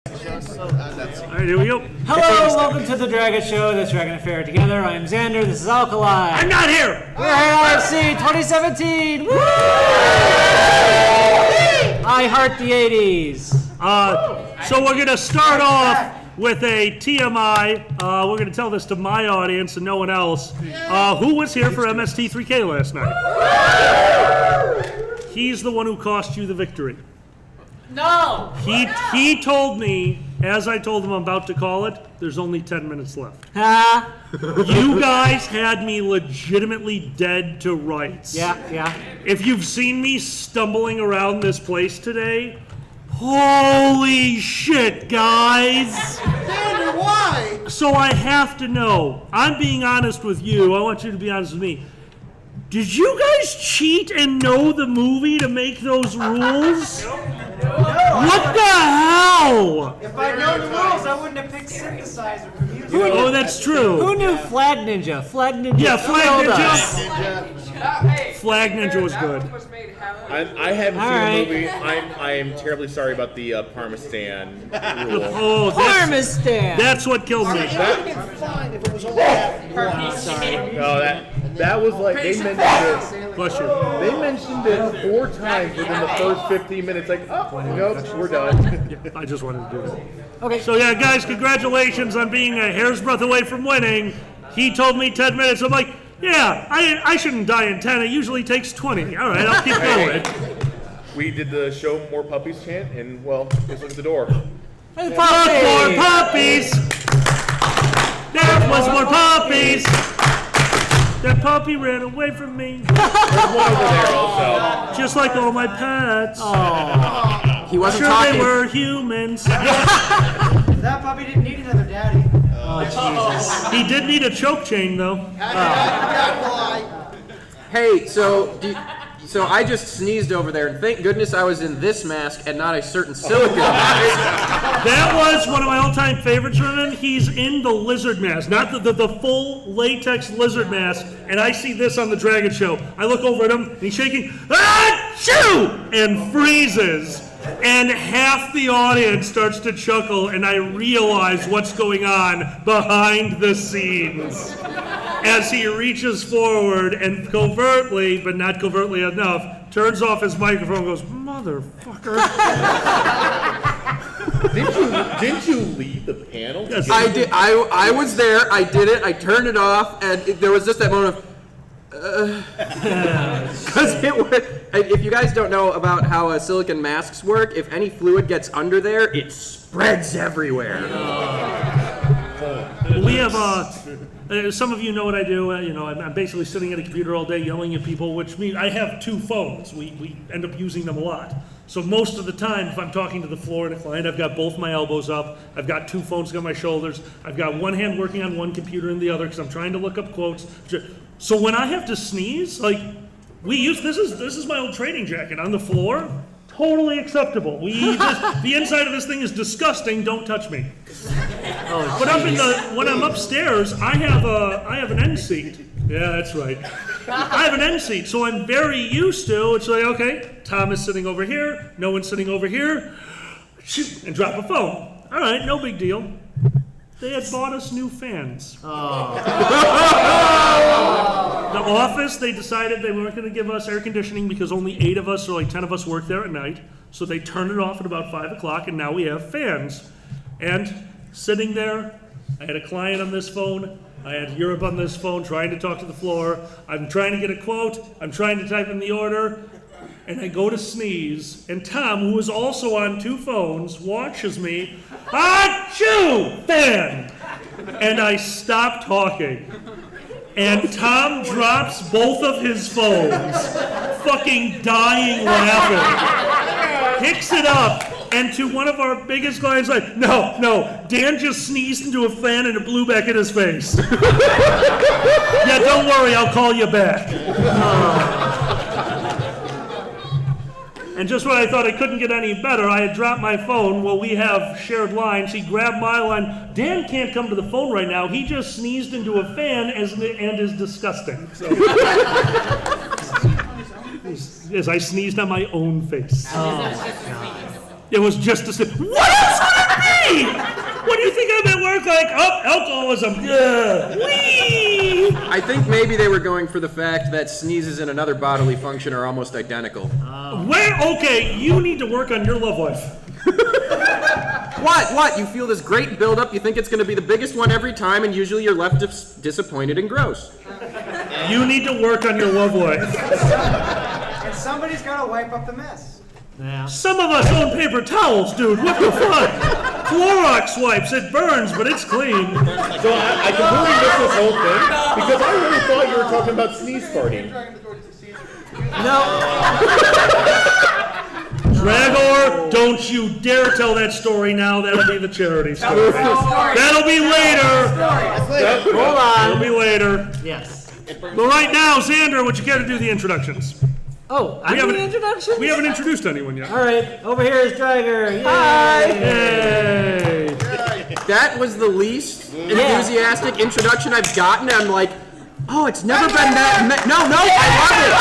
Alright, here we go. Hello, welcome to the Dragget Show, this Dragon Affair Together. I'm Xander, this is Alkali. I'm not here! We're at LFC 2017! Woo! I heart the 80s. So we're going to start off with a TMI. We're going to tell this to my audience and no one else. Who was here for MST3K last night? He's the one who cost you the victory. No! He told me, as I told him I'm about to call it, there's only 10 minutes left. You guys had me legitimately dead to rights. Yeah. If you've seen me stumbling around this place today, holy shit, guys! Xander, why? So I have to know, I'm being honest with you, I want you to be honest with me. Did you guys cheat and know the movie to make those rules? What the hell? If I'd known the rules, I wouldn't have picked synthesizer for music. Oh, that's true. Who knew Flag Ninja? Flag Ninja. Yeah, Flag killed Ninja. us. Flag Ninja was good. I haven't seen the movie. I am terribly sorry about the Parmesan rule. Oh, Parmesan. that's what killed me. It would have been fine if it was only that one. Sorry. No, that was like they mentioned it. Bless you. They mentioned it 4 times within the first 15 minutes. Like, oh, nope, we're done. I just wanted to do that. Okay. So yeah, guys, congratulations on being a hair's breadth away from winning. He told me 10 minutes. I'm like, yeah, I shouldn't die in 10. It usually takes 20. All right, I'll keep going. We did the show more puppies chant, and well, just look at the door. More puppies. There was more puppies. That puppy ran away from me. There's one over there also. Just like all my pets. He wasn't Sure, talking. they were humans. That puppy didn't need another daddy. Oh, Jesus. He did need a choke chain, though. Hey, so I just sneezed over there, and thank goodness I was in this mask and not a certain silicone mask. That was one of my all-time favorites from him. He's in the lizard mask, not the full latex lizard mask. And I see this on the Dragget Show. I look over at him, and he's shaking, achoo! And freezes. And half the audience starts to chuckle, and I realize what's going on behind the scenes. As he reaches forward and covertly, but not covertly enough, turns off his microphone and goes, motherfucker. Didn't you leave the panel? Yes. I did. I was there. I did it. I turned it off, and there was just that moment of. Because it was. If you guys don't know about how silicone masks work, if any fluid gets under there, it spreads everywhere. We have some of you know what I do. I'm basically sitting at a computer all day yelling at people, which means I have 2 phones. We end up using them a lot. So most of the time, if I'm talking to the floor and a client, I've got both my elbows up. I've got 2 phones on my shoulders. I've got one hand working on one computer and the other because I'm trying to look up quotes. So when I have to sneeze, like this is my old training jacket on the floor. Totally acceptable. The inside of this thing is disgusting. Don't touch me. But when I'm upstairs, I have an end seat. Yeah, that's right. I have an end seat, so I'm very used to. It's like, okay, Tom is sitting over here. No one's sitting over here. Shoot, and drop a phone. All right, no big deal. They had bought us new fans. The office, they decided they weren't going to give us air conditioning because only 8 of us or like 10 of us work there at night. So they turned it off at about 5 o'clock, and now we have fans. And sitting there, I had a client on this phone. I had Europe on this phone trying to talk to the floor. I'm trying to get a quote. I'm trying to type in the order. And I go to sneeze, and Tom, who is also on 2 phones, watches me. Achoo! Fan! And I stop talking. And Tom drops both of his phones, fucking dying laughing. Picks it up, and to one of our biggest clients, like, no, Dan just sneezed into a fan and it blew back in his face. Yeah, don't worry, I'll call you back. And just when I thought it couldn't get any better, I had dropped my phone. Well, we have shared lines. He grabbed my line. Dan can't come to the phone right now. He just sneezed into a fan and is disgusting. So, yes, I sneezed on my own face. Oh, my God. It was just a... What is alcoholism. Yeah. Whee! I think maybe they were going for the fact that sneezes and another bodily function are almost identical. Okay, you need to work on your love life. What? You feel this great buildup, you think it's going to be the biggest one every time, and usually you're left disappointed and gross. You need to work on your love life. And somebody's got to wipe up the mess. Yeah. Some of us own paper towels, dude. What the fuck? Clorox wipes. It burns, but it's clean. So I completely missed this whole thing because I really thought you were talking about sneeze farting. No. Dragor, don't you dare tell that story now. That'll be the charity story. That'll be later. Hold on. That'll be later. Yes. But right now, Xander, would you care to do the introductions? Oh, I'm doing introductions? We haven't introduced anyone yet. All right, over here is Dragger. Yay. Hi. Yay! That was the least enthusiastic introduction I've gotten. I'm like, oh, it's never been that. No, I love it.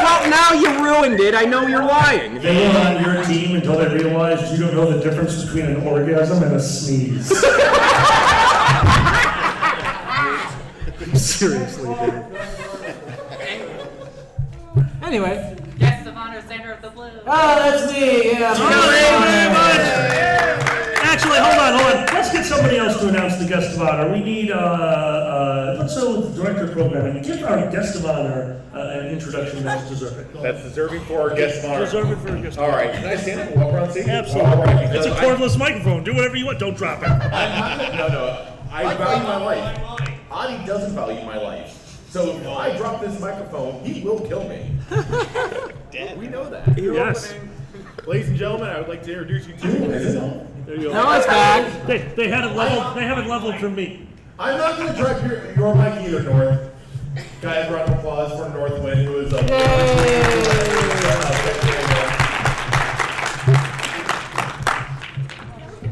Well, now you ruined it. I know you're lying. They were on your team until they realized you don't know the difference between an orgasm and a sneeze. Seriously, dude. Anyway. Guest of honor, Xander of the Blue. Oh, that's me. Yeah. Thank you very much. Actually, hold on. Let's get somebody else to announce the guest of honor. We need, let's go with the director of programming. Give our guest of honor an introduction that's deserving. That's deserving for our guest of honor. Deserving for a guest of All honor. right, can I stand up and walk around stage? Absolutely. All right, It's a because cordless microphone. Do whatever you want. Don't drop it. No. I value my life. Adi doesn't value my life. So if I drop this microphone, he will kill me. We know that. Yes. Ladies and gentlemen, I would like to introduce you to. There you go. No, it's back. They had it leveled. They have it leveled from me. I'm not going to drop your mic either, North. Guys, round of applause for Northwind, who is a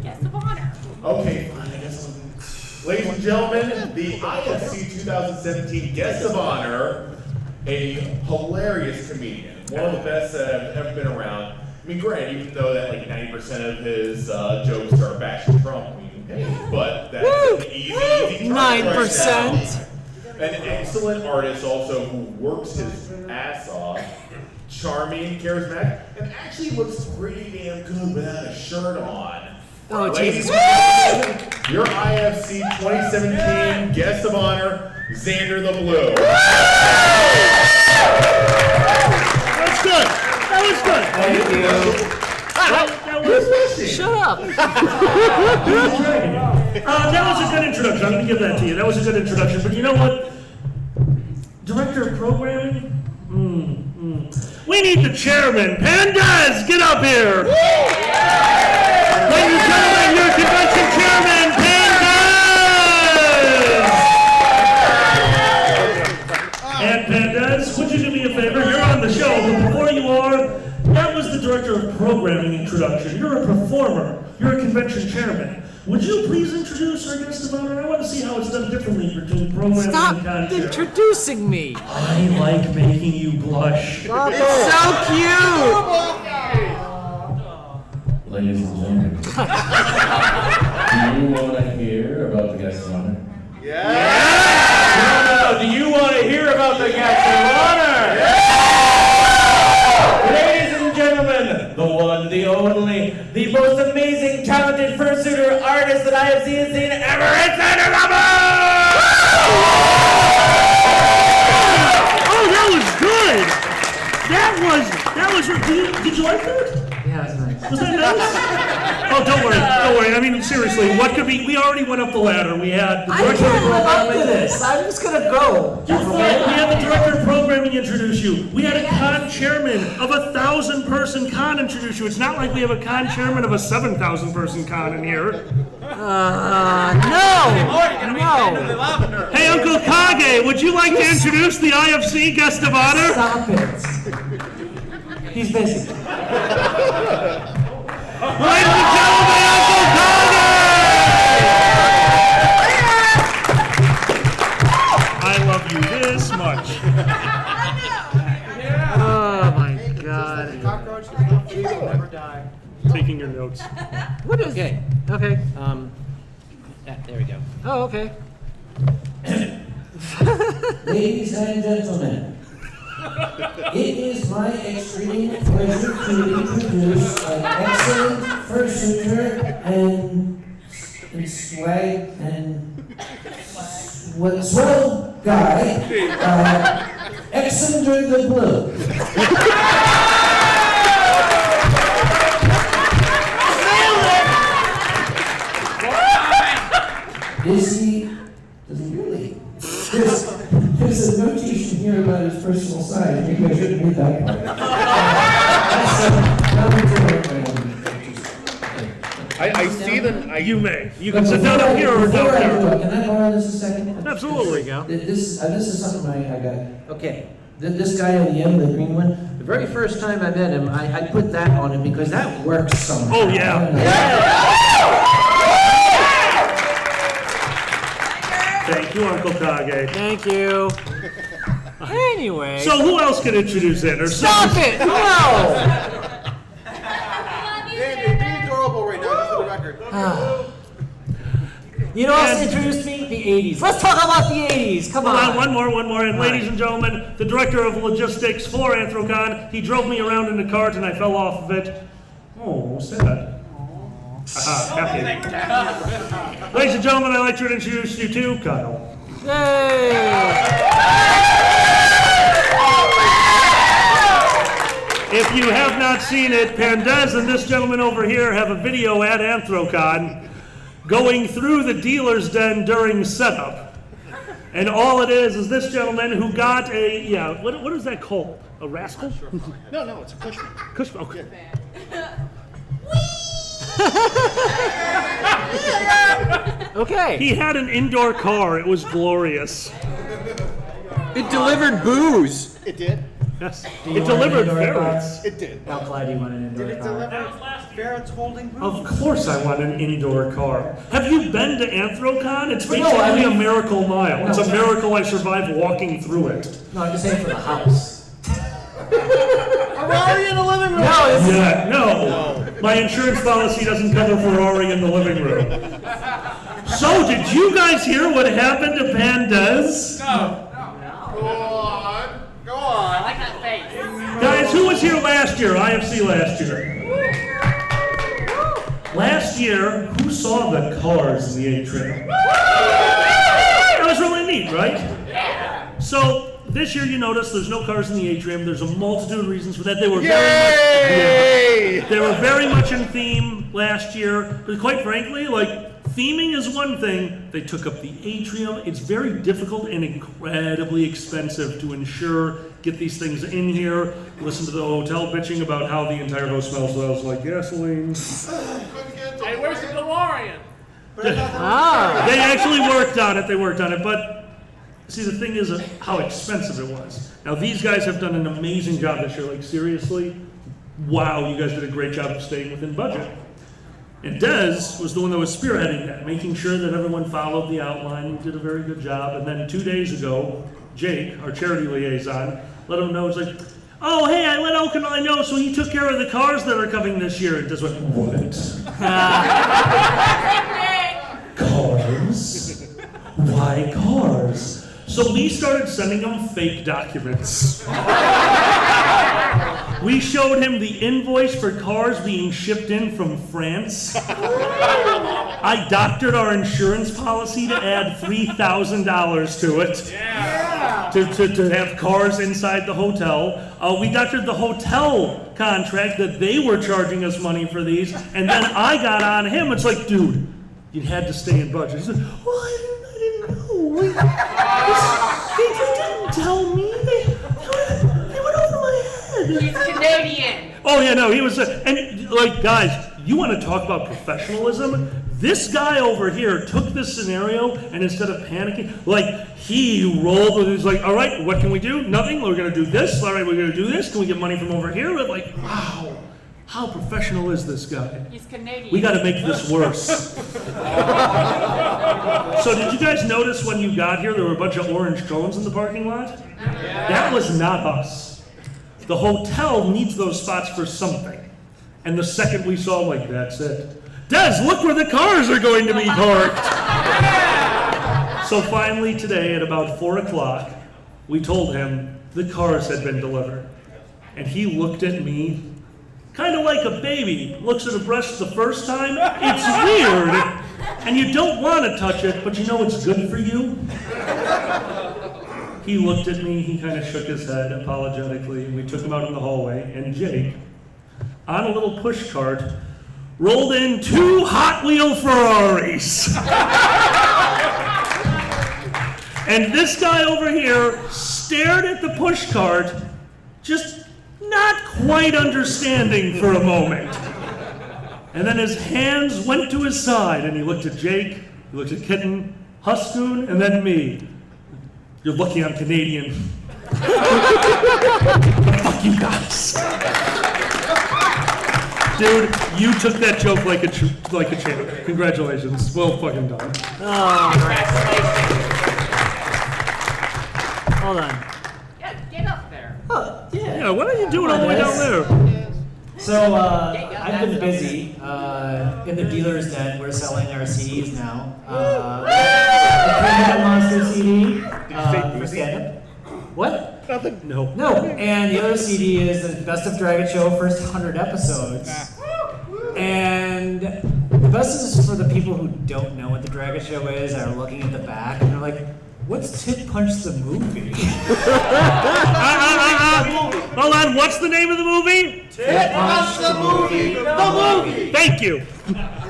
Guest of honor. Okay, fine, I guess. Ladies and gentlemen, the IFC 2017 guest of honor, a hilarious comedian, one of the best that have ever been around. I mean, granted, even though that like 90% of his jokes are bashing Trump, I mean, hey, but that's an easy 9%. An excellent artist also who works his ass off, charming, charismatic, and actually looks pretty damn good without a shirt on. Oh, Ladies Jesus. and gentlemen, your IFC 2017 guest of honor, Xander the Blue. That's good. That was good. Thank you. That was. Shut up. That was a good introduction. I'm going to give that to you. That was a good introduction. But you know what? Director of programming? We need the chairman. Pandas, get up here. Ladies and gentlemen, your convention chairman, Pandas. And Pandas, would you do me a favor? You're on the show, but before you are, that was the director of programming introduction. You're a performer. You're a convention chairman. Would you please introduce our guest of honor? I want to see how it's done differently between programming Stop and content. introducing me. I like making you blush. It's so cute! Ladies and gentlemen, do you want to hear about the guest of honor? Do you want to hear about the guest of honor? Ladies and gentlemen, the one, the only, the most amazing, talented fursuiter artist that I have seen ever, it's Xander the Blue! Oh, that was good. That was. Did you like that? Yeah, that's nice. Was that nice? Oh, don't worry. I mean, seriously, what could be? We already went up the ladder. We had the I director of can't live up to programming. this. I'm just gonna go. We had the director of programming introduce you. We had a con chairman of 1,000-person con introduce you. It's not like we have a con chairman of a 7,000-person con in here. No. Hey, Uncle Kage, would you like to introduce the IFC guest of honor? Stop it. He's busy. Ladies and gentlemen, Uncle Kage! I love you this much. Oh my God. Cockroaches don't feed, never die. taking your notes. What is? Okay. Okay. There we go. Oh, okay. Ladies and gentlemen, it is my extreme pleasure to introduce an excellent fursuiter and swag and what swell guy, Exander the Blue. Does he really? There's a notation here about his personal size. Maybe I shouldn't read that part. I see them. You may. You can sit down up here or down Before I do there. it, can I borrow this a second? Absolutely. This is something I got. Okay, this guy on the end, the green one. The very first time I met him, I put that on him because that works somehow. Oh, yeah. Thank you, Uncle Kage. Thank you. Anyway. So who else can introduce Anders? Stop it! No! Andy, be adorable right now, just for the record. You know what else introduced me? The 80s. Let's talk about the 80s. Come Hold on. on, one more. And ladies and gentlemen, the director of logistics for Anthrocon, he drove me around in the cart and I fell off of it. Oh, sad. Happy. Ladies and gentlemen, I'd like to introduce you to Kyle. Yay! If you have not seen it, Pandez and this gentleman over here have a video at Anthrocon going through the dealer's den during setup. And all it is this gentleman who got a, what is that called? A rascal? No, it's a Cushman. Cushman, okay. Okay. He had an indoor car. It was glorious. It delivered booze. It did? Yes. Do you It want an delivered indoor ferrets. It did. How Clyde, do you want an indoor Did it car? deliver ferrets holding booze? Of course I want an indoor car. Have you been to Anthrocon? It's No, basically I mean- a miracle mile. It's a miracle I survived walking through it. No, I'm just saying for the house. Ferrari in the living room! No, it's Yeah, no. My insurance policy doesn't cover Ferrari in the living room. So, did you guys hear what happened to Pandez? Go on. I like that face. Guys, who was here last year? IFC last year. Last year, who saw the cars in the atrium? That was really neat, right? So, this year you notice there's no cars in the atrium. There's a multitude of reasons for that. They were very much in theme last year. But quite frankly, theming is one thing. They took up the atrium. It's very difficult and incredibly expensive to get these things in here. Listen to the hotel bitching about how the entire house smells like gasoline. Hey, where's the DeLorean? They actually worked on it. But see, the thing is how expensive it was. Now, these guys have done an amazing job this year. Seriously, wow, you guys did a great job of staying within budget. And Dez was the one that was spearheading that, making sure that everyone followed the outline. He did a very good job. And then 2 days ago, Jake, our charity liaison, let him know, it's like, oh, hey, I let Okanai know, so he took care of the cars that are coming this year. And Dez went, what? Cars? Why cars? So we started sending him fake documents. We showed him the invoice for cars being shipped in from France. I doctored our insurance policy to add $3,000 to it. Yeah. To have cars inside the hotel. We doctored the hotel contract that they were charging us money for these. And then I got on him. It's like, dude, you had to stay in budget. He said, well, I didn't know. They didn't tell me. They went over my head. He's Canadian. Oh, yeah, no, he was, and guys, you want to talk about professionalism? This guy over here took this scenario, and instead of panicking, he rolled with it. He's like, all right, what can we do? Nothing, we're going to do this. All right, we're going to do this. Can we get money from over here? We're like, wow, how professional is this guy? He's Canadian. We got to make this worse. So did you guys notice when you got here, there were a bunch of orange cones in the parking lot? That was not us. The hotel needs those spots for something. And the second we saw, like, that's it. Des, look where the cars are going to be parked. So finally today at about 4 o'clock, we told him the cars had been delivered. And he looked at me kind of like a baby looks at a breast the first time. It's weird, and you don't want to touch it, but you know it's good for you. He looked at me, he kind of shook his head apologetically, and we took him out in the hallway, and Jake, on a little push cart, rolled in 2 Hot Wheel Ferraris. And this guy over here stared at the push cart, just not quite understanding for a moment. And then his hands went to his side, and he looked at Jake, he looked at Kitten, Huskoon, and then me. You're lucky I'm Canadian. Fuck you guys. Dude, you took that joke like a champ. Congratulations. Well fucking done. Hold on. Get up there. Oh, yeah. Yeah, what are you doing all the way down there? So, I've been busy in the dealer's den. We're selling our CDs now. The Primitive Monster CD for stand-up. What? Nothing. No. No. And the other CD is the Best of Dragget Show, first 100 episodes. And the best is for the people who don't know what the Dragget Show is, are looking at the back, and they're like, what's Tit Punch the movie? Hold on, what's the name of the movie? Tit Punch the movie. The movie. Thank you.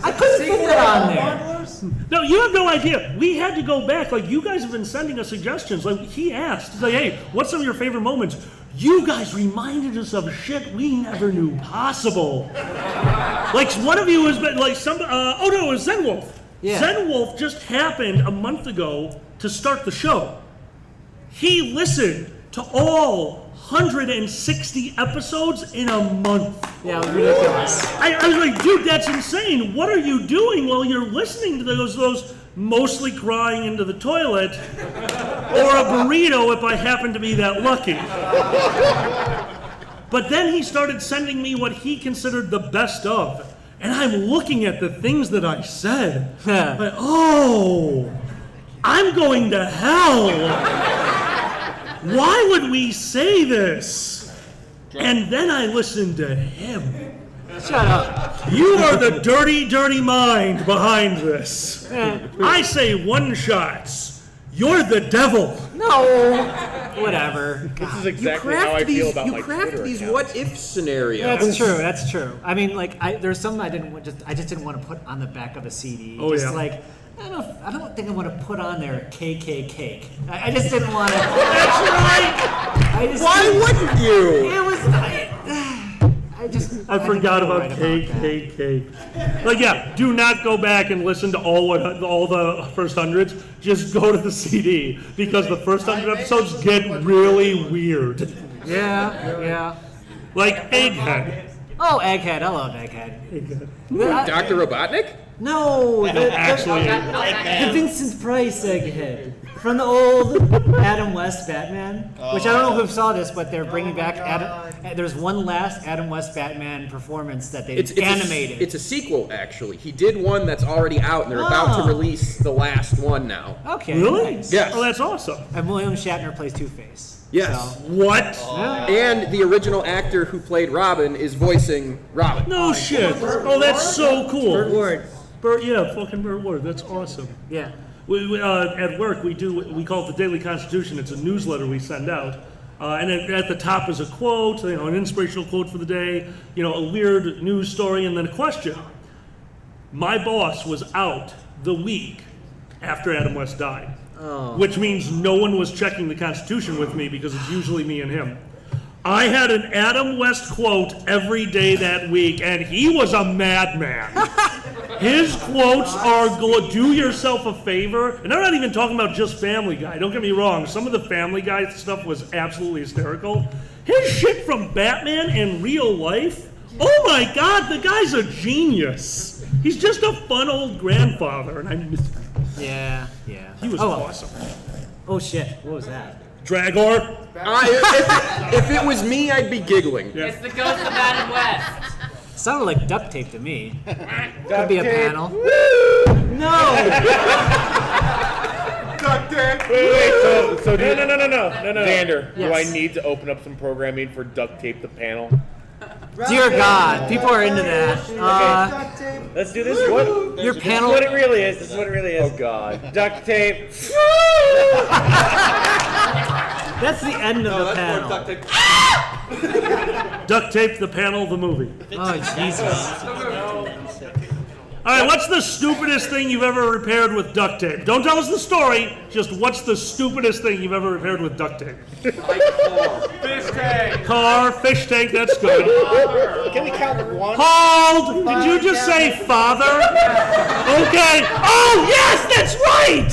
I couldn't put that on there. No, you have no idea. We had to go back. Like, you guys have been sending us suggestions. Like, he asked, he's like, hey, what's some of your favorite moments? You guys reminded us of shit we never knew possible. Like, one of you has been, like, it was Zen Wolf. Yeah. Zen Wolf just happened a month ago to start the show. He listened to all 160 episodes in a month. Yeah, it was ridiculous. I was like, dude, that's insane. What are you doing while you're listening to those mostly crying into the toilet, or a burrito if I happen to be that lucky? But then he started sending me what he considered the best of, and I'm looking at the things that I said. Like, oh, I'm going to hell. Why would we say this? And then I listened to him. Shut up. You are the dirty, dirty mind behind this. I say one-shots. You're the devil. No. Whatever. This is exactly how I feel about my crafted Twitter these account. what-if scenarios. That's true. That's true. I mean, like, there's some I just didn't want to put on the back of a CD. Oh, just yeah. like, I don't think I want to put on there KK cake. I just didn't want to. That's right. Why wouldn't you? It was. I forgot didn't about write cake, that. cake. Like, yeah, do not go back and listen to all the first hundreds. Just go to the CD, because the first 100 episodes get really weird. Yeah. Like Egghead. Oh, Egghead. I love Egghead. Dr. Robotnik? No, Actually, the Vincent Price Egghead from the old Adam West Batman, which I don't know who saw this, but they're bringing back Adam. There's one last Adam West Batman performance that they animated. It's a sequel, actually. He did one that's already out, and they're about to release the last one now. Okay. really? Nice. Yes. Oh, that's awesome. And William Shatner plays Two-Face. Yes. So, What? And the original actor who played Robin is voicing Robin. No shit. Oh, that's so cool. Burt Ward. Fucking Burt Ward. That's awesome. Yeah. We at work, we call it the Daily Constitution. It's a newsletter we send out. And at the top is a quote, an inspirational quote for the day, a weird news story, and then a question. My boss was out the week after Adam West died, which means no one was checking the Constitution with me, because it's usually me and him. I had an Adam West quote every day that week, and he was a madman. His quotes are, do yourself a favor. And I'm not even talking about just Family Guy. Don't get me wrong. Some of the Family Guy stuff was absolutely hysterical. His shit from Batman in real life, oh my God, the guy's a genius. He's just a fun old grandfather, and I miss him. Yeah. He was awesome. Oh shit! What was that? Dragor. If it was me, I'd be giggling. It's the ghost of Adam West. Sounded like duct tape to me. Could be a panel. No! Wait, so do No. Xander, do I Yes. need to open up some programming for duct tape the panel? Dear God, people are into that. Let's do this. What? Your This panel. is what it really is. This is what it really is. Oh God. Duct tape. That's the end of the panel. Duct tape, the panel, the movie. Oh, Jesus. All right, what's the stupidest thing you've ever repaired with duct tape? Don't tell us the story, just what's the stupidest thing you've ever repaired with duct tape? Fish tank. Car, fish tank, that's good. Can we count one? Hold! Did you just say father? Okay. Oh, yes, that's right!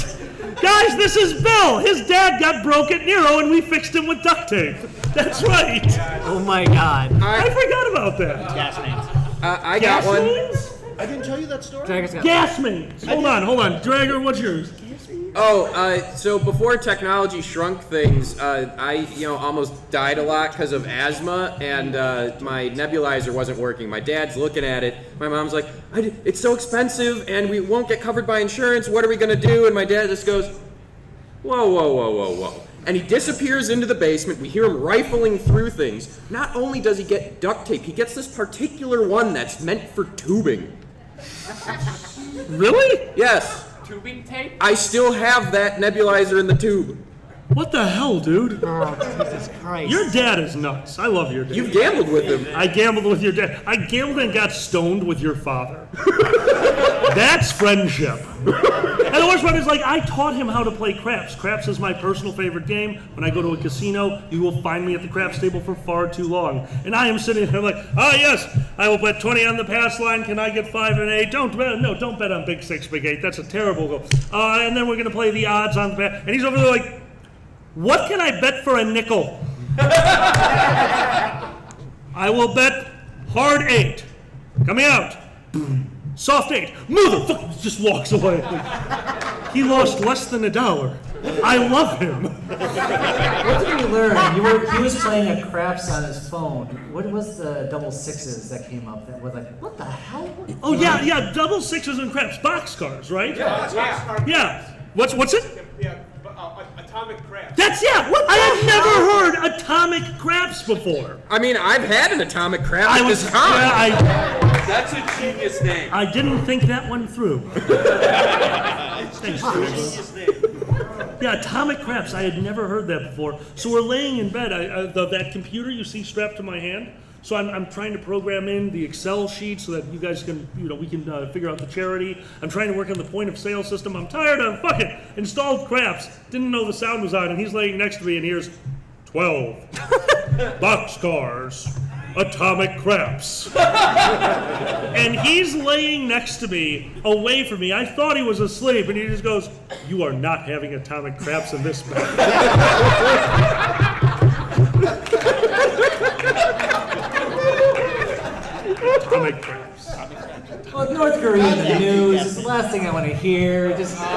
Guys, this is Bill. His dad got broke at Nero and we fixed him with duct tape. That's right. Oh my God. I forgot about that. I got Gas one. mains? I didn't tell you that story. Dragon's got Gas mains. Hold on. Dragger, what's yours? So before technology shrunk things, I almost died a lot because of asthma, and my nebulizer wasn't working. My dad's looking at it. My mom's like, "It's so expensive, and we won't get covered by insurance. What are we gonna do?" And my dad just goes, "Whoa. And he disappears into the basement. We hear him rifling through things. Not only does he get duct tape, he gets this particular one that's meant for tubing. Really? Yes, Tubing tape? I still have that nebulizer in the tube. What the hell, dude? Oh, Jesus Christ. Your dad is nuts. I love your dad. You've gambled with him. I gambled with your dad. I gambled and got stoned with your father. That's friendship. And the worst part is, I taught him how to play craps. Craps is my personal favorite game. When I go to a casino, you will find me at the craps table for far too long. And I am sitting there like, yes, I will bet 20 on the pass line. Can I get 5 and 8? Don't bet on big 6, big 8. That's a terrible goal. And then we're going to play the odds on the pass. And he's over there like, what can I bet for a nickel? I will bet hard 8. Coming out. Soft 8. Motherfucker just walks away. He lost less than $1. I love him. What did we learn? He was playing a craps on his phone. What was the double sixes that came up that was like, what the hell? Oh yeah, double 6s and craps. Boxcars, right? Yeah. What's it? Atomic craft. What? I had never heard atomic craps before. I mean, I've had an atomic crap I at was this con. That's a genius name. I didn't think that one through. Thanks, Chris. Yeah, atomic craps. I had never heard that before. So we're laying in bed. That computer you see strapped to my hand. So I'm trying to program in the Excel sheet so that you guys can, we can figure out the charity. I'm trying to work on the point of sale system. I'm tired of installed craps. Didn't know the sound was on, and he's laying next to me, and here's 12 boxcars, atomic craps. And he's laying next to me, away from me. I thought he was asleep, and he just goes, "You are not having atomic craps in this bed." Atomic craps. Well, North Korea in the news. It's the last thing I want to hear. Just fuck.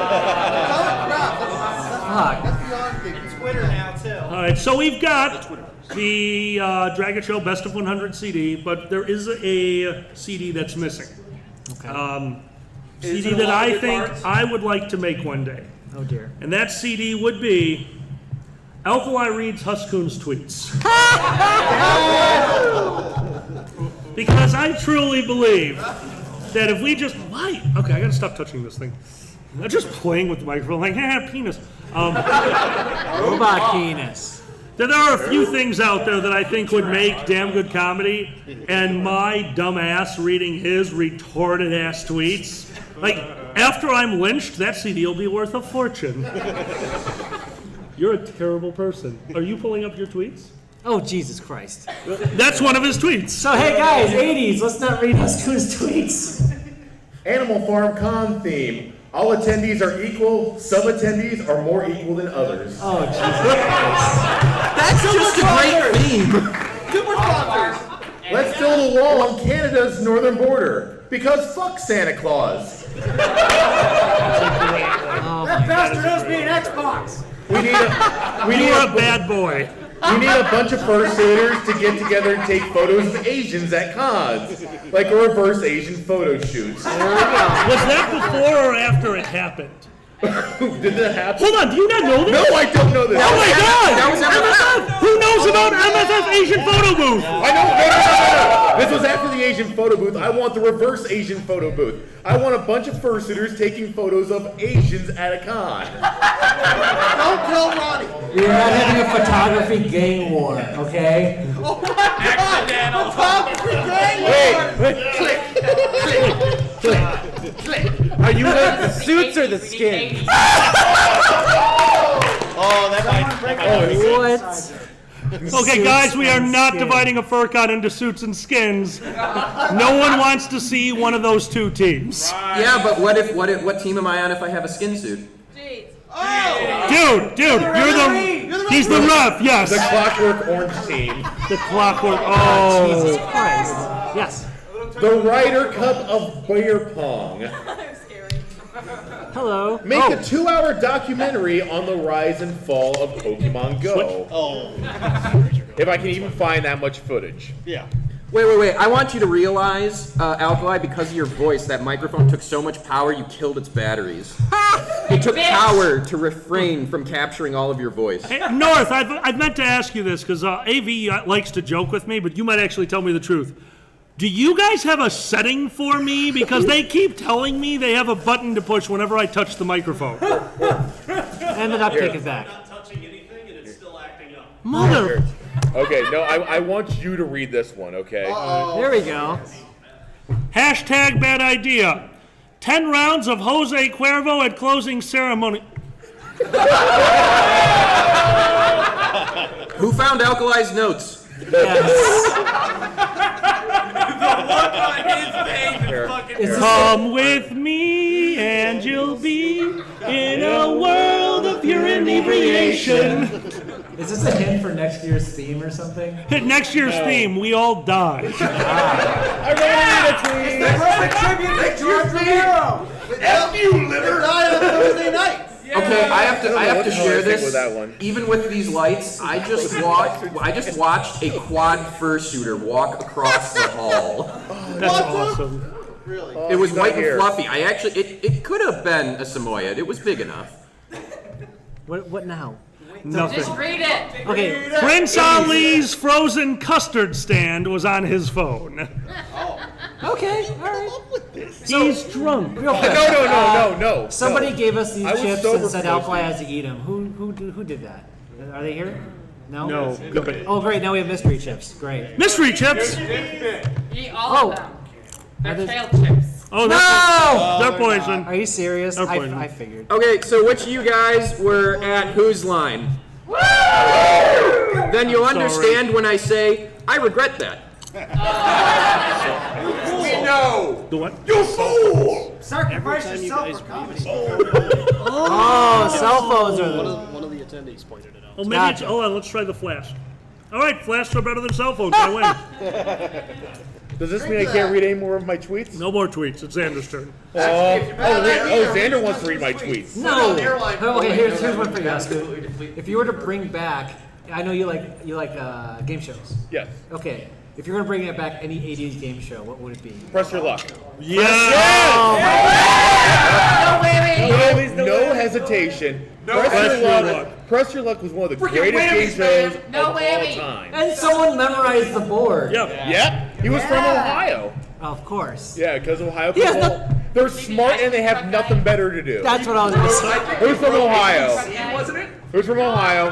Twitter now too. All right, so we've got the Dragget Show Best of 100 CD, but there is a CD that's missing. Okay. CD that I think I would like to make one day. Oh dear. And that CD would be Alkali reads Huscoon's tweets. Because I truly believe that if we just, why? Okay, I gotta stop touching this thing. I'm just playing with the microphone like, penis. Robot penis. That there are a few things out there that I think would make damn good comedy, and my dumb ass reading his retarded ass tweets. Like, after I'm lynched, that CD will be worth a fortune. You're a terrible person. Are you pulling up your tweets? Oh, Jesus Christ. That's one of his tweets. So, hey guys, 80s, let's not read Huscoon's tweets. Animal Farm Con theme. All attendees are equal. Some attendees are more equal than others. Oh, Jesus Christ. That's just a great theme. Let's build a wall on Canada's northern border. Because fuck Santa Claus. That bastard owes me an Xbox. We need You're a bad boy. You need a bunch of fursuiters to get together and take photos of Asians at cons. Like a reverse Asian photo shoot. Was that before or after it happened? Did that happen? Hold on, do you not know this? No, I don't know this. Oh my God! That was MFF! Who knows about MFF Asian photo booth? I know. No. This was after the Asian photo booth. I want the reverse Asian photo booth. I want a bunch of fursuiters taking photos of Asians at a con. Don't tell Ronnie. We're not having a photography gang war, okay? Accidental. Are you like the suits or the skins? Oh, that might be What? Okay, guys, we are not dividing a fur con into suits and skins. No one wants to see one of those two teams. Yeah, but what team am I on if I have a skin suit? Jeez. Dude, he's the ref, yes. The Clockwork Orange team. The Clockwork, oh. Jesus Christ. Yes. The Ryder Cup of Beer Pong. Hello. Make a 2-hour documentary on the rise and fall of Pokemon Go. Oh. If I can even find that much footage. Yeah. Wait. I want you to realize, Alkali, because of your voice, that microphone took so much power you killed its batteries. It took power to refrain from capturing all of your voice. Hey, North, I've meant to ask you this, because AV likes to joke with me, but you might actually tell me the truth. Do you guys have a setting for me? Because they keep telling me they have a button to push whenever I touch the microphone. And the duct tape is back. Mother. Okay, no, I want you to read this one, okay? There we go. Hashtag bad idea. 10 rounds of Jose Cuervo at closing ceremony. Who found Alkali's notes? Yes. Is this Come with me and you'll be in a world of pure inebriation. Is this a hint for next year's theme or something? Hit next year's theme, we all die. Tribute to George Romero. F you, liver. Died on Thursday night. Okay, I have to share I think this. with that one. Even with these lights, I just watched a quad fursuiter walk across the hall. That's awesome. Really? It was he's not white and here. fluffy. It could have been a Samoyed. It was big enough. What now? Nothing. Just read it. Okay. Prince Ali's frozen custard stand was on his phone. Okay. All right. He's drunk. Real quick. No. Somebody gave us these I was chips sober and said for Alfly those has to eat them. Who did that? Are they here? No. No. Oh, great. Now we have mystery chips. Great. Mystery chips. Eat all Oh. of them. They're Are they- tail chips. Oh, they're poison. Are you serious? They're poison. I figured. Okay, so which of you guys were at whose line? Then you'll understand when I say, I regret that. The what? Sacrifice yourself for comedy. Oh, cell phones are the. One of the attendees pointed it out. Oh, maybe Gotcha. it's. Hold on, let's try the flash. All right, flash are better than cell phones. I win. Does this mean I can't read any more of my tweets? No more tweets. It's Xander's turn. Xander wants to read my tweets. No. Okay, here's one for you, Scoot. If you were to bring back, I know you like game shows. Yes. Okay. If you're gonna bring it back any '80s game show, what would it be? Press your luck. No hesitation. Press Your Luck was one of the greatest game shows No of all whammy. time. And someone memorized the board. Yep. Yep. He was from Ohio. Of course. Yeah, because Ohio He has people, they're smart and they have nothing better to do. That's what I was gonna say. Who's from Ohio? Who's from Ohio?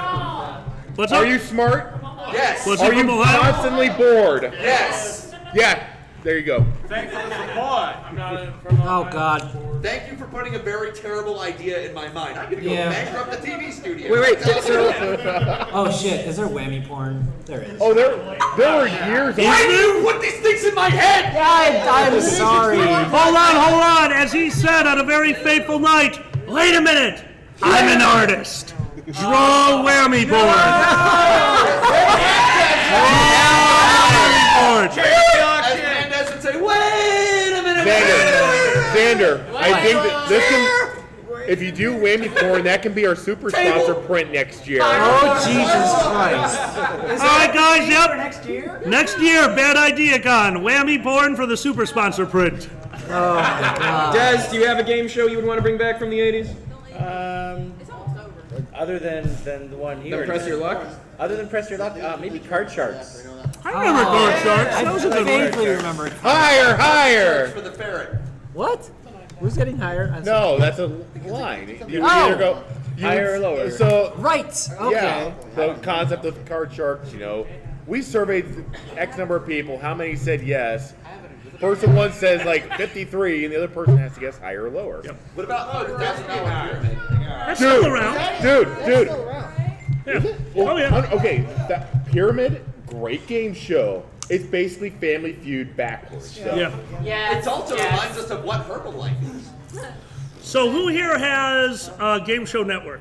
What's Are up? you smart? Yes. What's Are up you from Ohio? constantly bored? Yes. Yeah. There you go. Oh God. Thank you for putting a very terrible idea in my mind. I'm gonna go Yeah. bankrupt the TV studio. Wait, Oh shit. Is there whammy porn? There is. Oh, there were years. Why do you put these things in my head? I'm sorry. Hold on. As he said on a very fateful night, wait a minute. I'm an artist. Draw a whammy board. As Candace would say, wait a minute. Xander, I think that this can. If you do whammy porn, that can be our super sponsor print next year. Oh, Jesus Christ. All right, guys, For yep. next year? Next year, bad idea gone. Whammy porn for the super sponsor print. Des, do you have a game show you would want to bring back from the 80s? Other than the one here. Then Press Your Luck? Other than Press Your Luck, maybe Card Sharks. I remember Card Sharks. That was a I good one. vaguely remember. Higher! For the ferret. What? Who's getting higher? No, that's a line. You Oh. either go Higher or lower? So, Right. Okay. yeah, the concept of Card Sharks, we surveyed X number of people. How many said yes? Person one says like 53, and the other person has to guess higher or lower. What about $100,000 pyramid? That's still around. Dude. Yeah. Well, Oh, yeah. Okay, that Pyramid, great game show. It's basically Family Feud backwards. So. Yeah. Yes. It also yes. reminds us of what Herbalife is. So who here has Game Show Network?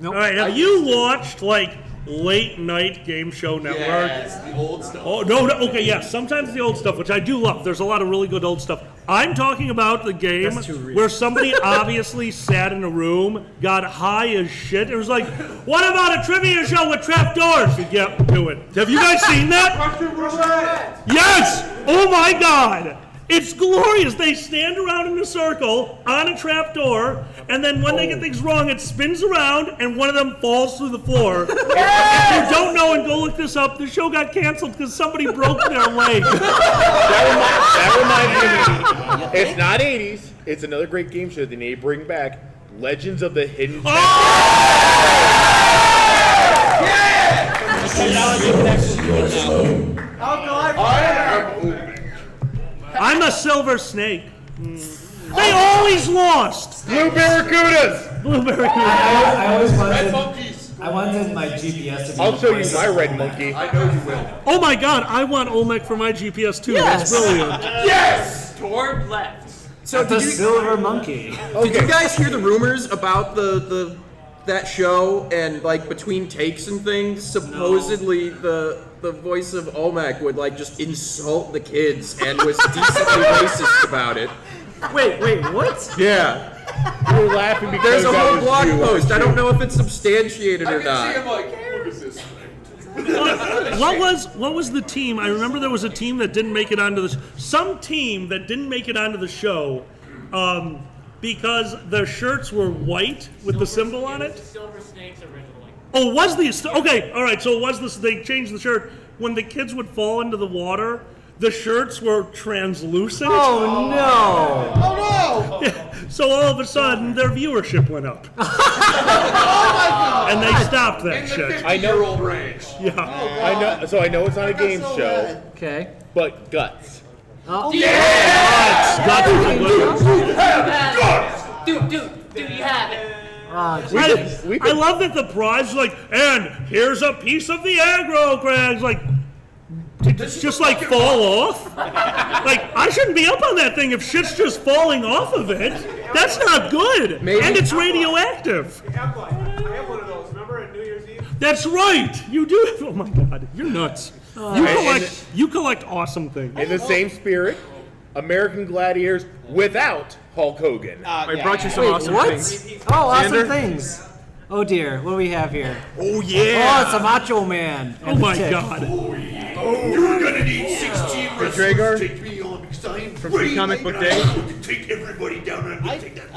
Nope. All right, have you watched like late night Game Show Network? Yes, the old stuff. Oh no, okay, yeah. Sometimes the old stuff, which I do love. There's a lot of really good old stuff. I'm talking about the game That's too real. where somebody obviously sat in a room, got high as shit, and was like, "What about a trivia show with trapdoors?" Yeah, do it. Have you guys seen that? Yes. Oh my God. It's glorious. They stand around in a circle on a trapdoor, and then when they get things wrong, it spins around, and one of them falls through the floor. If you don't know and go look this up, the show got canceled because somebody broke their leg. That reminds me. It's not 80s. It's another great game show that they need to bring back. Legends of the Hidden I'm a silver snake. They always lost. Blue Barracudas. Blue Barracuda. I always Red wanted. monkeys. I wanted my GPS to be. I'll the show you place my of red Olmec. monkey. I know you will. Oh my God, I want Olmec for my GPS too. Yes. That's brilliant. Yes! Toward left. So The did you, silver monkey. did you guys hear the rumors about that show and like between takes and things? Supposedly the voice of Olmec would like just insult the kids and was decently racist about it. Wait, what? Yeah. You were laughing because There's a that whole was blog you, post. wasn't I you? don't know if it's substantiated I or can see him not. like, look at this. What was the team? I remember there was a team that didn't make it onto the some team that didn't make it onto the show because their shirts were white with the symbol on it. Silver Snakes originally. Oh, was the okay? All right, so it was this. They changed the shirt when the kids would fall into the water. The shirts were translucent. Oh no! So all of a sudden, their viewership went up. And they stopped that In the shit. 50-year-old range. Yeah. I know. So I know it's not a game show, Okay. but Guts. Oh. Guts was a good one. Dude, you have it. Oh, We I could, love that the prize was like, and here's a piece of the aggro crags. Like, did it just like fall off? Like, I shouldn't be up on that thing if shit's just falling off of it. That's not good. Maybe- And it's radioactive. I have one of those. Remember at New Year's Eve? That's right. You do. Oh my God, you're nuts. You collect awesome things. in the same spirit, American Gladiators without Hulk Hogan. I brought you some Wait, awesome what? things. Oh, awesome Xander? things. Oh dear, what do we have here? Oh Oh, it's a Macho Man. Oh and the my tick. God. You're gonna need 16 Dragar? Take me on time. From Free Comic Book Day? Take everybody down and take that.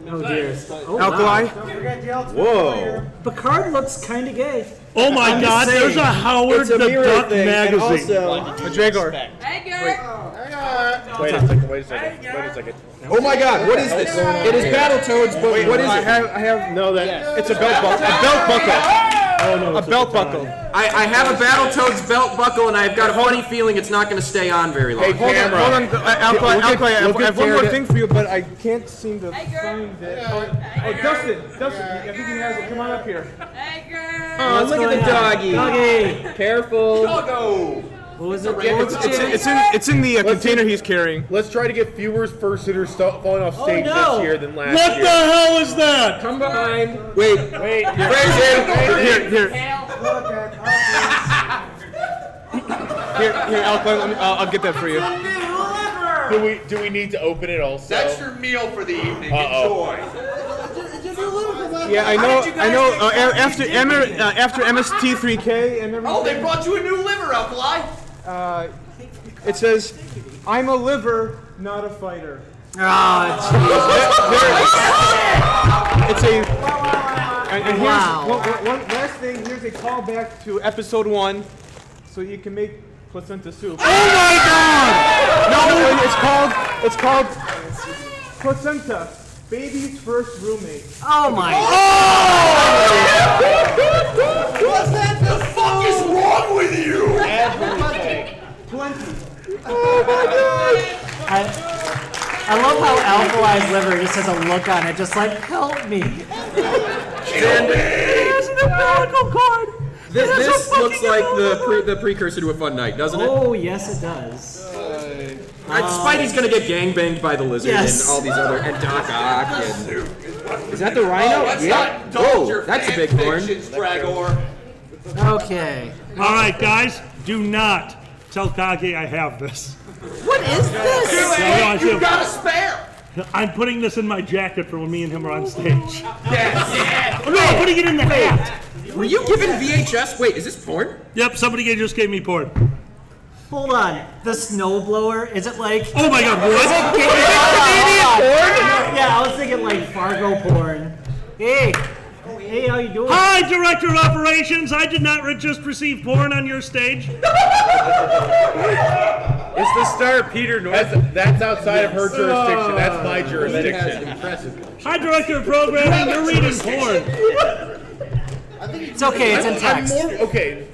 Oh dear. Oh, Alkali? Whoa. Picard looks kind of gay. Oh my I'm just God. saying. There's a Howard the Duck magazine. A Dragar. Edgar! Wait a second. Oh my God! What is this? It is Battletoads, but what is I it? have no that. It's a belt buckle. A belt buckle. Oh no. A belt buckle. I have a Battletoads belt buckle, and I've got a funny feeling it's not going to stay on very long. Hey, Hold on, camera. hold on. Alkali, Alkali, I have one more Jared. thing for you, but I can't seem to Edgar! find it. Oh, Dustin, I think he has it. Come on up here. Edgar! Oh, look at the doggy. Doggy. Careful. Doggo! What was it? It's in the container he's carrying. Let's try to get fewer fursuiters falling off stage no. this year than last What year. the hell is that? Come behind. Wait. Here, here, Tail! here, Alkali. I'll get that for you. Do we need to open it also? That's your meal for the evening. Uh-oh. Enjoy. Yeah, I know. After MST3K and everything. Oh, they brought you a new liver, Alkali. It says, "I'm a liver, not a fighter." Oh, It's a. And here's Wow. one last thing. Here's a callback to episode 1, so you can make placenta soup. Oh my God! No, it's called placenta, baby's first roommate. oh my. What's that? The fuck is wrong with you? Plenty. I love how Alkali's liver just has a look on it, just like, help me. There's an umbilical cord! This It has a looks fucking like umbilical the precursor to a fun night, doesn't it? Oh, yes, it does. Spidey's gonna get gangbanged by the lizard Yes. and all these other and Doc Ock and is that the rhino? Let's not indulge Whoa, your that's a fan big horn. fictions, Dragor. Okay. All right, guys, do not tell Kage I have this. What is this? No, I You do. got a spare. I'm putting this in my jacket for when me and him are on stage. Yes. Oh, no, I'm putting it in the hat. Were you given VHS? Wait, is this porn? Yep, somebody just gave me porn. Hold on. The snowblower? Is it like... Oh my God, what? Canadian porn? Yeah, I was thinking like Fargo porn. Hey. Hey, how you doing? Hi, Director of Operations. I did not just receive porn on your stage. It's the star Peter North. That's outside of her jurisdiction. That's my jurisdiction. Hi, Director of Programming. You're reading porn. It's okay, it's in text. Okay,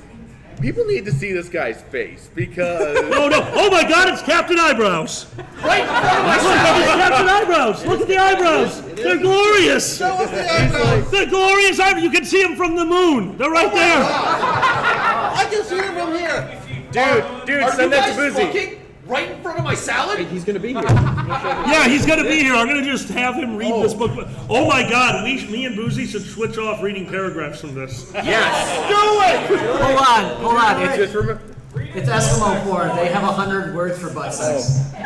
people need to see this guy's face because. Oh no! Oh my God! It's Captain Eyebrows. Right in front of my Look, it's Captain Eyebrows. Look at the eyebrows. They're glorious. They're glorious eyebrows. You can see them from the moon. They're right there. I can see it from here. Dude, Are send you that guys to Boozy. fucking right in front of my salad? He's gonna be here. Yeah, he's gonna be here. I'm gonna just have him read this book. Oh my God! Me and Boozy should switch off reading paragraphs from this. Yes. Hold on. Just remember. It's Eskimo porn. They have 100 words for butt sex. So,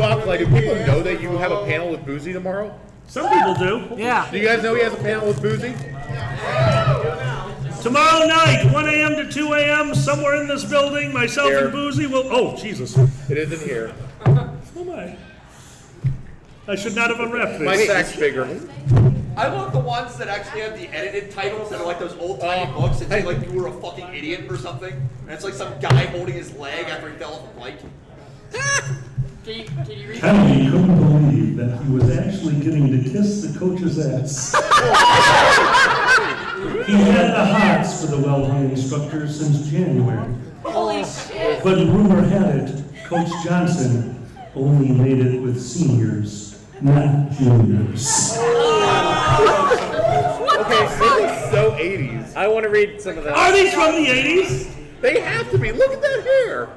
Alkali, do people know that you have a panel with Boozy tomorrow? Some people do. Yeah. Do you guys know he has a panel with Boozy? Tomorrow night, 1 a.m. to 2 a.m., somewhere in this building, myself Here. and Boozy will. Oh Jesus! It isn't here. Oh my! I should not have unwrapped My this. sack's bigger. I want the ones that actually have the edited titles that are like those old tiny books that say like you were a fucking idiot or something. And it's like some guy holding his leg after he fell off a bike. Can you read? Kennedy couldn't believe that he was actually getting to kiss the coach's ass. He had the hots for the well-hung instructor since January. Holy shit. But rumor had it, Coach Johnson only made it with seniors, not juniors. Okay, this is so 80s. I want to read some of that. Are these from the 80s? They have to be. Look at that hair.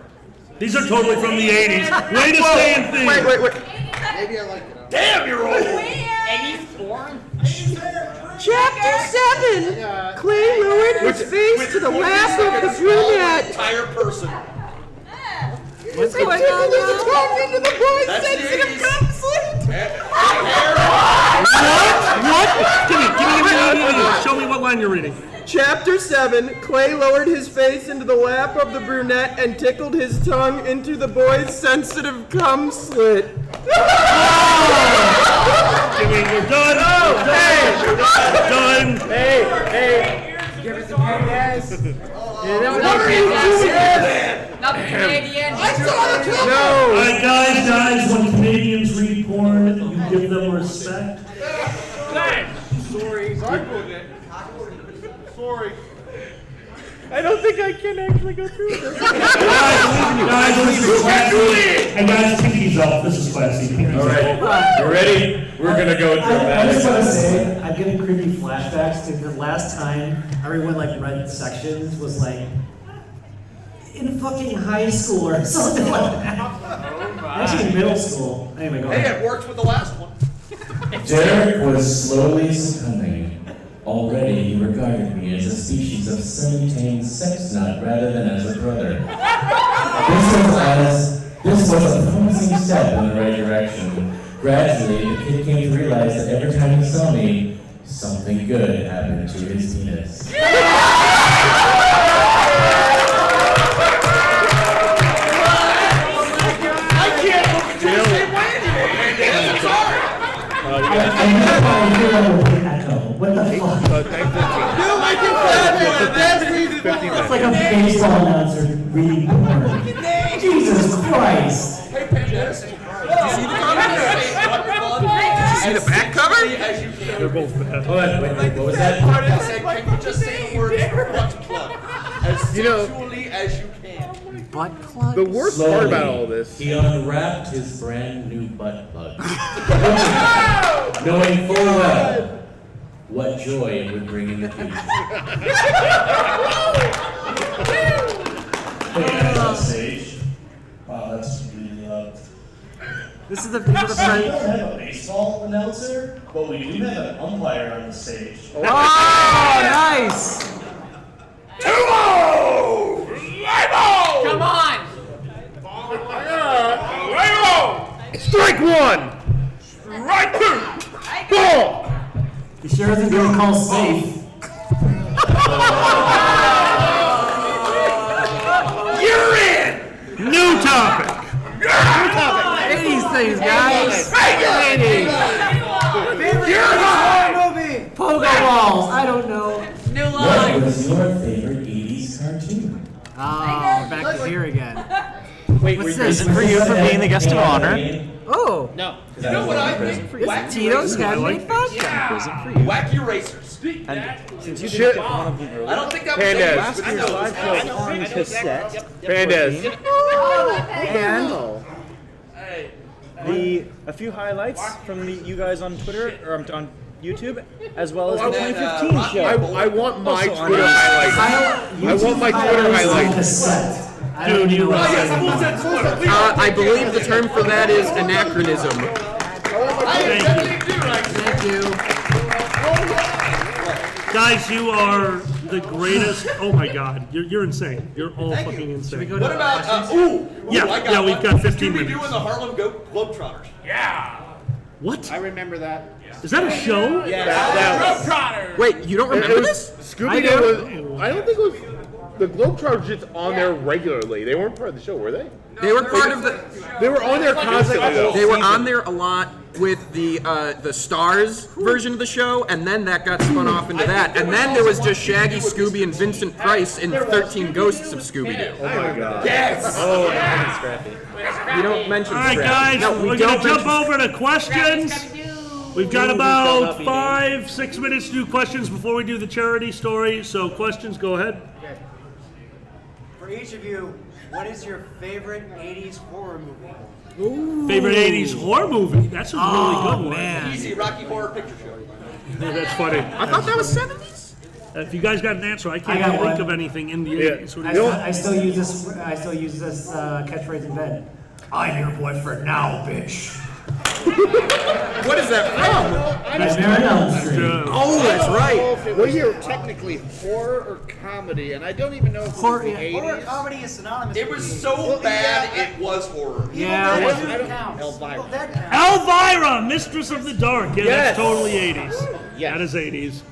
These are totally from the 80s. Way to stay in theme. Wait. Damn, you're old! 80s porn? Chapter 7. Clay lowered his face to the lap of the brunette. Entire person. What's going on now? Into the boy's That's the sensitive 80s. cum slit. What? Give me. Show me what line you're reading. Chapter 7. Clay lowered his face into the lap of the brunette and tickled his tongue into the boy's sensitive cum slit. Jimmy, you're done. Done. Give us a few guys. Not the Canadian. All right, guys, when Canadians read porn, you give them respect. Sorry. I don't think I can actually go through this. Guys, this is classy. And guys, pinkies off. This is classy. Pinkies All off. right, you ready? We're gonna go I just want to dramatic. say, I'm getting creepy flashbacks to the last time everyone like read sections was like in fucking high school or something like that. Actually in middle school. Anyway, go Hey, ahead. it worked with the last one. Derek was slowly succumbing. Already he regarded me as a species of semi-tame sex nut rather than as a brother. This was a promising step in the right direction, Gradually, the kid came to realize that every time he saw me, something good happened to his penis. I can't look at you the same way anymore, man. I'm sorry. I never want to hear that with an echo. What the fuck? It's like a baseball announcer reading porn. Jesus Christ! Hey, Pandas. Did you see the See the back cover? As you can. They're both bad. What was that? I said, can you just say the words butt plug as sensually as you can? Butt plug? The worst part about all this. He unwrapped his brand new butt plug, knowing full well what joy it would bring in the future. On stage. Wow, that's really loud. This is the We don't have a baseball announcer, but we do have an umpire on the stage. Oh, nice! Come on! Strike one! Strike two! Ball! You sure isn't gonna call safe? You're in! New topic. 80s things, guys! 80s! Favorite horror movie. Pogo balls! I don't know. New What line! was your favorite 80s cartoon? Oh, back to here again. Wait, What's were this? you For you for being the guest of honor? Oh! No. You know what I think? It's Wacky Tito's racers. Handmade Vodka! Wacky racers. Since you Shit. didn't get one of them earlier. I don't think that was Pandas. last year's live show on cassette. Pandas. And A few highlights from you guys on Twitter or on YouTube, as well as the and then, 2015 Rocky show. I want my Also on Twitter highlights. I want my Twitter highlights. cassette. Dude, you Oh, yes, who's that Twitter? I believe the term for that is anachronism. Thank Definitely do like Thank you. Guys, you are the greatest. Oh my God, you're insane. You're all fucking insane. What about, ooh, Yeah, I got yeah, we've one. got 15 Scooby-Doo minutes. and the Harlem Globetrotters. What? I remember that. Is that a show? Wait, you don't remember this? Scooby-Doo was. I don't think it was. The Globetrotters just on there regularly. They weren't part of the show, were they? They were part of the. They were on there constantly, though. They were on there a lot with the Stars version of the show, and then that got spun off into that, and then there was just Shaggy, Scooby, and Vincent Price in 13 Ghosts of Scooby-Doo. Oh my God. Yes! Oh, You don't mention. All right, guys, No, we we're don't gonna jump mention- over to questions. We've got about 5-6 minutes to do questions before we do the charity story. So questions, go ahead. For each of you, what is your favorite 80s horror movie? Favorite 80s horror movie? That's a really good one. Man. Easy Rocky Horror Picture Show. Yeah, that's funny. I thought that was 70s. If you guys got an answer, I I can't got think one. of anything in the Yeah. 80s. What do you I still use this. I still use this catchphrase in bed. I'm your boyfriend now, bitch. What is that from? Nightmare on Elm Street. Oh, that's right. Well, you're technically horror or comedy, and I don't even know if Horror, it was the yeah. 80s. Horror comedy is synonymous. It was so bad, it was horror. Yeah. Evil it Dead was- counts. Elvira. Evil Dead counts. Elvira, Mistress of the Dark. Yeah, Yes. that's totally 80s. Yes. That is 80s.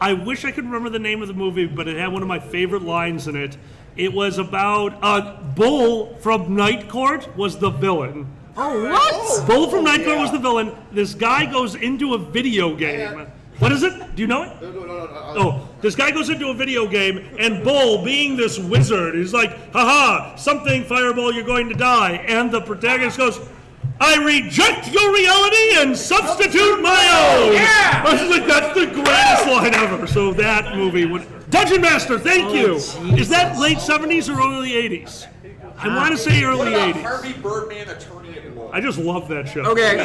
I wish I could remember the name of the movie, but it had one of my favorite lines in it. It was about Bull from Night Court was the villain. Oh, what? Bull from Night Court was the villain. This guy goes into a video game. What is it? Do you know it? Oh, this guy goes into a video game, and Bull, being this wizard, is like, haha, something, Fireball, you're going to die. And the protagonist goes, I reject your reality and substitute my own. Yeah! I was like, that's the greatest line ever. So that movie would. Dungeon Master, thank you. Is that late 70s or early 80s? I want to say What early about 80s. Harvey Birdman, Attorney at Law? I just love that show. Okay.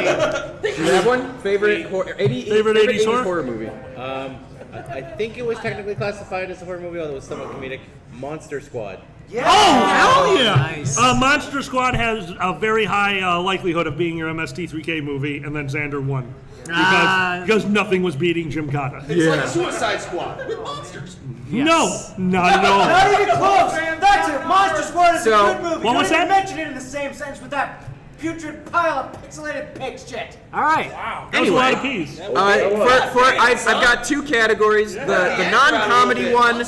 Do you have one? Favorite horror? Favorite 80s horror? movie? I think it was technically classified as a horror movie, although it was somewhat comedic. Monster Squad. Oh, hell yeah! Nice. Monster Squad has a very high likelihood of being your MST3K movie, and then Xander won. Because nothing was beating Jim Cotta. It's like Suicide Squad with monsters. No, not at all. Not even close. That's it. Monster Squad is So, a good movie. what was Don't that? even mention it in the same sentence with that. putrid pile of pixelated pig shit. All right. That was a lot of peas. I've got two categories. The non-comedy one.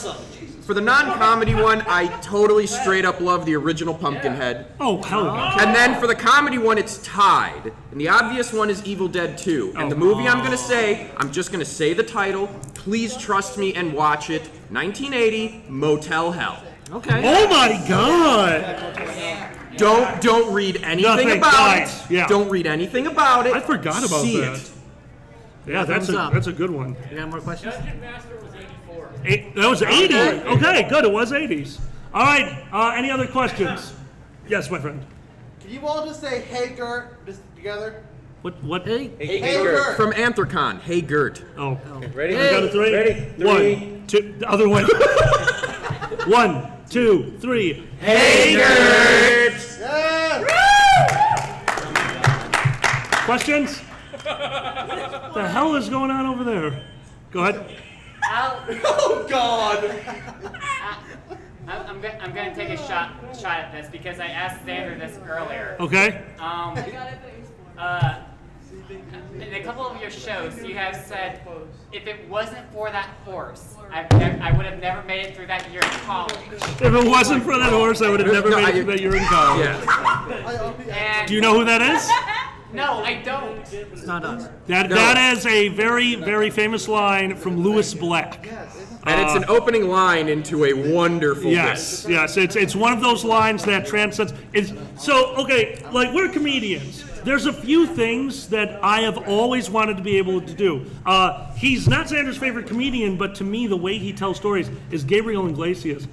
For the non-comedy one, I totally straight up love the original Pumpkinhead. Oh, hell yeah. And then for the comedy one, it's tied. And the obvious one is Evil Dead 2. And the movie I'm just gonna say the title. Please trust me and watch it. 1980, Motel Hell. Okay. Oh my God. Don't read anything Nothing, about guys. it. Yeah. Don't read anything about it. I forgot about See that. it. Yeah, that's a good one. You got more questions? That was 80. Okay, good. It was 80s. All right. Any other questions? Yes, my friend. Can you all just say, hey, Gert, just together? What? Hey. Hey, Gert. From Anthrocon. Hey, Gert. Oh. Ready? You got a three? Ready? 1, 2. The other way. 1, 2, 3. Hey, Gert! Yeah. Questions? What the hell is going on over there? Go ahead. Oh God! I'm gonna take a shot at this because I asked Xander this earlier. Okay. In a couple of your shows, you have said, if it wasn't for that horse, I would have never made it through that year in college. If it wasn't for that horse, I would have never made it through that year in college. Yeah. And Do you know who that is? No, I don't. It's not us. That is a very, very famous line from Lewis Black. And it's an opening line into a wonderful Yes, yes. It's one of those lines that transcends. Okay, like we're comedians. There's a few things that I have always wanted to be able to do. He's not Xander's favorite comedian, but to me, the way he tells stories is Gabriel Iglesias.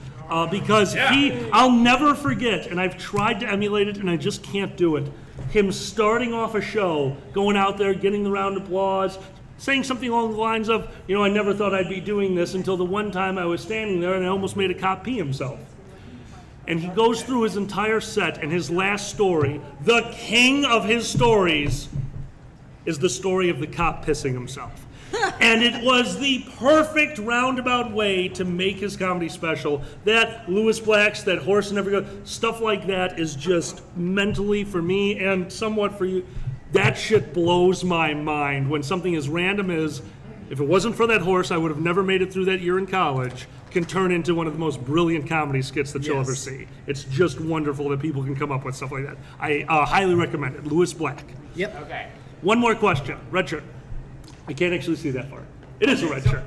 Because I'll never forget, and I've tried to emulate it, and I just can't do it. Him starting off a show, going out there, getting the round of applause, saying something along the lines of, I never thought I'd be doing this until the one time I was standing there and I almost made a cop pee himself. And he goes through his entire set, and his last story, the king of his stories, is the story of the cop pissing himself. And it was the perfect roundabout way to make his comedy special. That Lewis Black's, that Horse Never Goes, stuff like that is just mentally for me and somewhat for you. That shit blows my mind when something as random as, if it wasn't for that horse, I would have never made it through that year in college, can turn into one of the most brilliant comedy skits that you'll ever see. It's just wonderful that people can come up with stuff like that. I highly recommend it. Lewis Black. Yep. Okay. One more question. Red shirt. I can't actually see that far. It is a red shirt.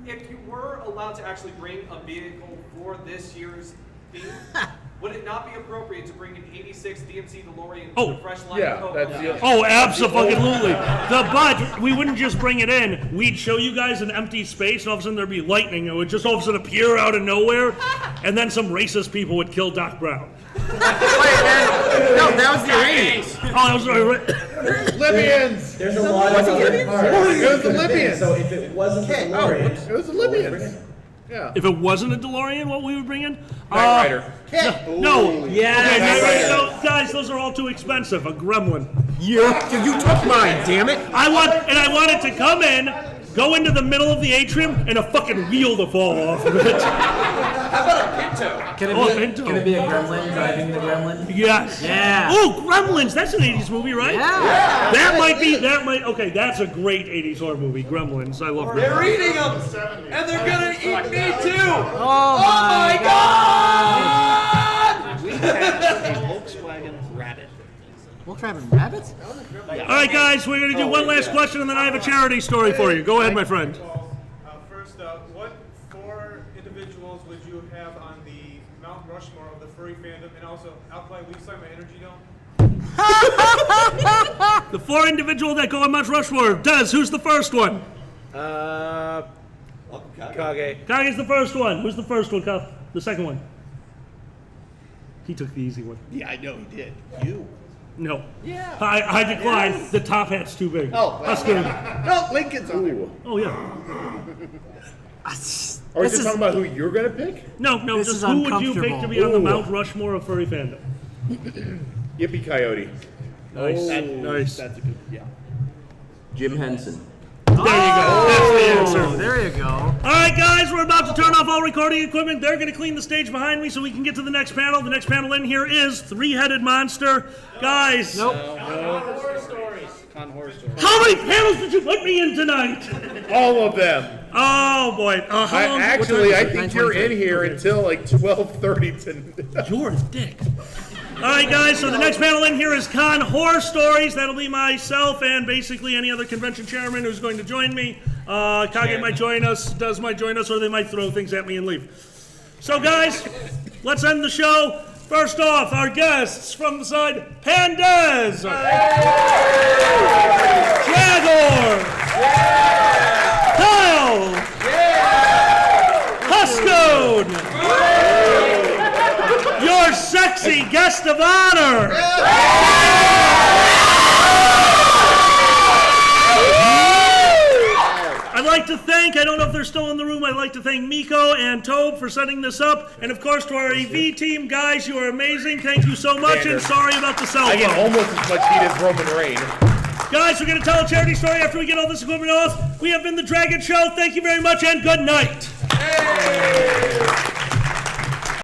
If you were allowed to actually bring a vehicle for this year's theme, would it not be appropriate to bring an 86 DMC DeLorean to the fresh line of Coke? Oh, absolutely. But we wouldn't just bring it in. We'd show you guys an empty space, and all of a sudden there'd be lightning. It would just all of a sudden appear out of nowhere, and then some racist people would kill Doc Brown. No, that was the 80s. Oh, that was Libyans! There's a lot of other parts. It was the Libyans! So if it wasn't the DeLorean, It was the Libyans! Yeah. If it wasn't a DeLorean, what we would bring in? Knight Rider. No. Yes. Okay, Knight Rider. No, guys, those are all too expensive. A Gremlin. Yeah, you took mine, damn it. I want it to come in, go into the middle of the atrium, and a fucking wheel to fall off of it. How about a Pinto? Can it be a gremlin driving the gremlin? Yes. Yeah. Oh, Gremlins. That's an 80s movie, right? Yeah. Okay, that's a great 80s horror movie. Gremlins. I love They're Gremlins. eating them, and they're gonna eat me too. Oh my God! Volkswagen Rabbit. Volkswagen Rabbit? All right, guys, we're going to do one last question, and then I have a charity story for you. Go ahead, my friend. First, what 4 individuals would you have on the Mount Rushmore of the furry fandom? And also, I'll play Weak Side My Energy Dome. The 4 individuals that go on Mount Rushmore. Des, who's the first one? Kage. Kage's the first one. Who's the first one, Cuff? The second one. He took the easy one. Yeah, I know he did. You. No. Yeah. I decline. The top hat's too big. Oh, Let's get him. No, Lincoln's on there. Oh, yeah. Are we just talking about who you're gonna pick? No, This just is who would you pick to be on the Ooh. Mount Rushmore of furry fandom? Yippee Coyote. Nice. Oh, Nice. That's a good, yeah. Jim Henson. There you go. That's the answer. There you go. All right, guys, we're about to turn off all recording equipment. They're going to clean the stage behind me so we can get to the next panel. The next panel in here is Three-Headed Monster. Guys. Nope. Horror stories. How many panels did you put me in tonight? All of them. Oh, boy. How long? Actually, I what time is it? think you're in here until like 12:30 tonight. You're a dick. All right, guys, so the next panel in here is Con Horror Stories. That'll be myself and basically any other convention chairman who's going to join me. Kage might join us, Does might join us, or they might throw things at me and leave. So, guys, let's end the show. First off, our guests from the side, Pandez, Dragor, Kyle, Huskone, your sexy guest of honor. I'd like to thank, I don't know if they're still in the room, I'd like to thank Miko and Tobe for setting this up. And of course to our EV team, guys, you are amazing. Thank you so much, and sorry about the cell phone. I get almost as much heat as Roman Reigns. Guys, we're going to tell a charity story after we get all this equipment off. We have been The Dragget Show. Thank you very much, and good night. Hey!